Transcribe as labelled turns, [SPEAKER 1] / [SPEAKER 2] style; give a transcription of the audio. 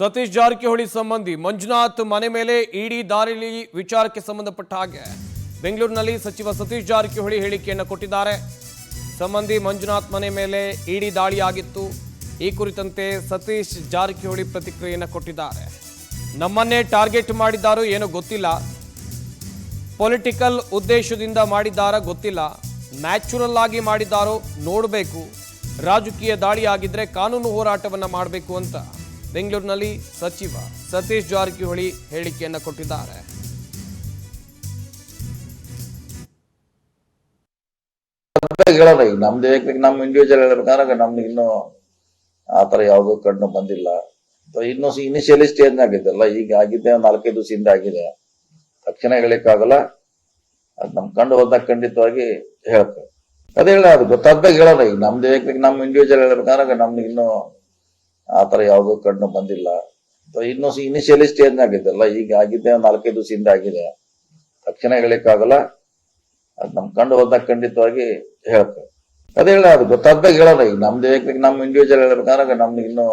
[SPEAKER 1] ಸತೀಶ್ ಜಾರಕಿಹೊಳಿ ಸಂಬಂಧಿ ಮಂಜುನಾಥ್ ಮನೆ ಮೇಲೆ ಇಡಿ ದಾಳಿ ವಿಚಾರಕ್ಕೆ ಸಂಬಂಧಪಟ್ಟ ಹಾಗೆ ಬೆಂಗಳೂರಿನಲ್ಲಿ ಸಚಿವ ಸತೀಶ್ ಜಾರಕಿಹೊಳಿ ಹೇಳಿಕೆಯನ್ನು ಕೊಟ್ಟಿದ್ದಾರೆ. ಸಂಬಂಧಿ ಮಂಜುನಾಥ್ ಮನೆ ಮೇಲೆ ಇಡಿ ದಾಳಿಯಾಗಿತ್ತು. ಈ ಕುರಿತಂತೆ ಸತೀಶ್ ಜಾರಕಿಹೊಳಿ ಪ್ರತಿಕ್ರಿಯೆಯನ್ನು ಕೊಟ್ಟಿದ್ದಾರೆ. ನಮ್ಮನ್ನೇ ಟಾರ್ಗೆಟ್ ಮಾಡಿದ್ದಾರೋ ಏನೋ ಗೊತ್ತಿಲ್ಲ, ಪೊಲಿಟಿಕಲ್ ಉದ್ದೇಶದಿಂದ ಮಾಡಿದ್ದಾರಾ ಗೊತ್ತಿಲ್ಲ, ನ್ಯಾಚುರಲ್ ಆಗಿ ಮಾಡಿದ್ದಾರೋ ನೋಡಬೇಕು, ರಾಜಕೀಯ ದಾಳಿ ಆಗಿದ್ರೆ ಕಾನೂನು ಹೋರಾಟವನ್ನ ಮಾಡಬೇಕು ಅಂತ ಬೆಂಗಳೂರಿನಲ್ಲಿ ಸಚಿವ ಸತೀಶ್ ಜಾರಕಿಹೊಳಿ ಹೇಳಿಕೆಯನ್ನು ಕೊಟ್ಟಿದ್ದಾರೆ.
[SPEAKER 2] ಹೇಳೋಣ, ಈಗ ನಮ್ದು ನಮ್ಮ ಇಂಡಿವಿಜುವಲ್ ಹೇಳ್ಬೇಕಾದ್ರೆ ನಮ್ಗೆ ಇನ್ನೂ ಆತರ ಯಾವ್ದು ಕಂಡು ಬಂದಿಲ್ಲ. ಇನ್ನೂ ಇನಿಷಿಯಲಿ ಸ್ಟೇಜ್ ಆಗಿದ್ದಲ್ಲ, ಈಗ ಆಗಿದ್ದೆ 4-5 ದಿವಸದಿಂದ ಆಗಿದೆ. ತಕ್ಷಣ ಹೇಳಿಕ್ಕಾಗಲ್ಲ, ಅದ್ ನಮ್ ಕಂಡು ಹೋದಾಗ ಖಂಡಿತವಾಗಿ ಹೇಳ್ತೇವೆ. ಅದೇ ಹೇಳ, ಅದು ಗೊತ್ತಾದ್ದಾಗ ಹೇಳೋಣ. ಈಗ ನಮ್ದು ನಮ್ಮ ಇಂಡಿವಿಜುವಲ್ ಹೇಳ್ಬೇಕಾದ್ರೆ ನಮ್ಗೆ ಇನ್ನೂ ಆತರ ಯಾವ್ದು ಕಂಡು ಬಂದಿಲ್ಲ. ಇನ್ನೂ ಇನಿಷಿಯಲಿ ಸ್ಟೇಜ್ ಆಗಿದ್ದಲ್ಲ, ಈಗ ಆಗಿದ್ದೆ 4-5 ದಿವಸದಿಂದ ಆಗಿದೆ. ತಕ್ಷಣ ಹೇಳಿಕ್ಕಾಗಲ್ಲ, ಅದ್ ನಮ್ ಕಂಡು ಹೋದಾಗ ಖಂಡಿತವಾಗಿ ಹೇಳ್ತೇವೆ. ಅದೇ ಹೇಳ, ಅದು ಗೊತ್ತಾದ್ದಾಗ ಹೇಳೋಣ. ಈಗ ನಮ್ದು ನಮ್ಮ ಇಂಡಿವಿಜುವಲ್ ಹೇಳ್ಬೇಕಾದ್ರೆ ನಮ್ಗೆ ಇನ್ನೂ